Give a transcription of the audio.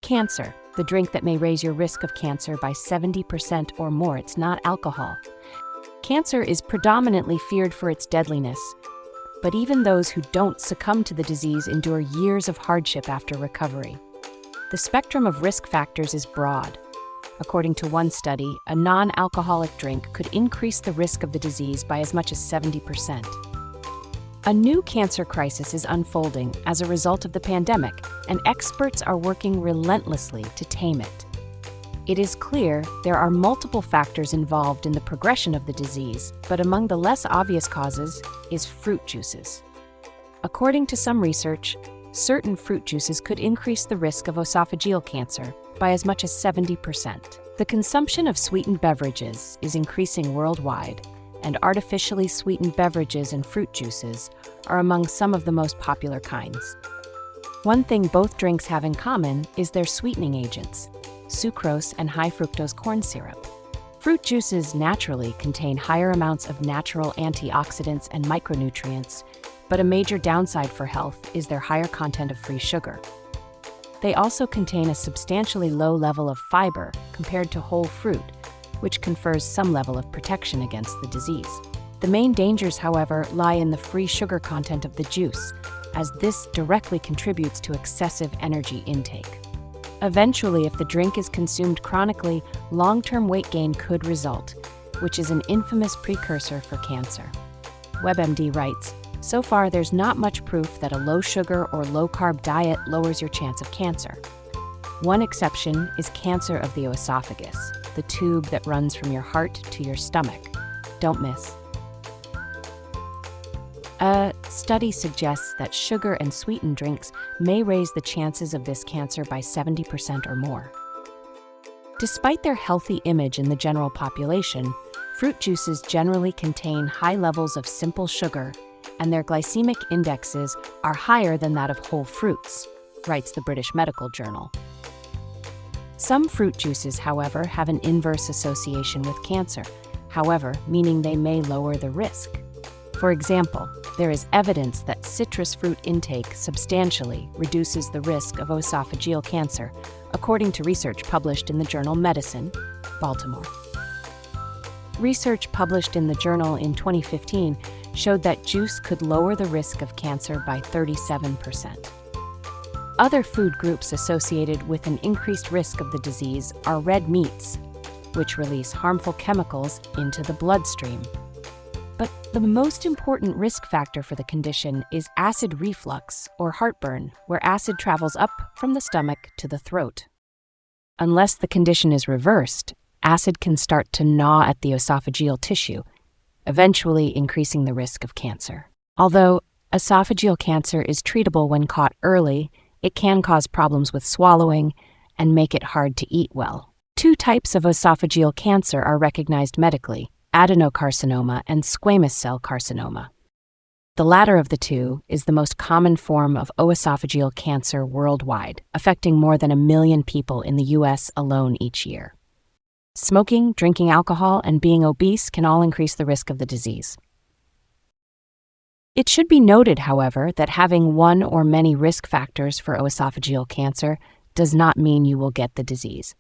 Cancer, the drink that may raise your risk of cancer by 70% or more. It's not alcohol. Cancer is predominantly feared for its deadliness, but even those who don't succumb to the disease endure years of hardship after recovery. The spectrum of risk factors is broad. According to one study, a non-alcoholic drink could increase the risk of the disease by as much as 70%. A new cancer crisis is unfolding as a result of the pandemic, and experts are working relentlessly to tame it. It is clear there are multiple factors involved in the progression of the disease, but among the less obvious causes is fruit juices. According to some research, certain fruit juices could increase the risk of esophageal cancer by as much as 70%. The consumption of sweetened beverages is increasing worldwide, and artificially sweetened beverages and fruit juices are among some of the most popular kinds. One thing both drinks have in common is their sweetening agents, sucrose and high fructose corn syrup. Fruit juices naturally contain higher amounts of natural antioxidants and micronutrients, but a major downside for health is their higher content of free sugar. They also contain a substantially low level of fiber compared to whole fruit, which confers some level of protection against the disease. The main dangers, however, lie in the free sugar content of the juice, as this directly contributes to excessive energy intake. Eventually, if the drink is consumed chronically, long-term weight gain could result, which is an infamous precursor for cancer. WebMD writes, "So far, there's not much proof that a low-sugar or low-carb diet lowers your chance of cancer. One exception is cancer of the esophagus, the tube that runs from your heart to your stomach. Don't miss." A study suggests that sugar and sweetened drinks may raise the chances of this cancer by 70% or more. Despite their healthy image in the general population, fruit juices generally contain high levels of simple sugar, and their glycemic indexes are higher than that of whole fruits, writes the British Medical Journal. Some fruit juices, however, have an inverse association with cancer, meaning they may lower the risk. For example, there is evidence that citrus fruit intake substantially reduces the risk of esophageal cancer, according to research published in the journal Medicine, Baltimore. Research published in the journal in 2015 showed that juice could lower the risk of cancer by 37%. Other food groups associated with an increased risk of the disease are red meats, which release harmful chemicals into the bloodstream. But the most important risk factor for the condition is acid reflux or heartburn, where acid travels up from the stomach to the throat. Unless the condition is reversed, acid can start to gnaw at the esophageal tissue, eventually increasing the risk of cancer. Although esophageal cancer is treatable when caught early, it can cause problems with swallowing and make it hard to eat well. Two types of esophageal cancer are recognized medically: adenocarcinoma and squamous cell carcinoma. The latter of the two is the most common form of esophageal cancer worldwide, affecting more than 1 million people in the U.S. alone each year. Smoking, drinking alcohol, and being obese can all increase the risk of the disease. It should be noted, however, that having one or many risk factors for esophageal cancer does not mean you will get the disease.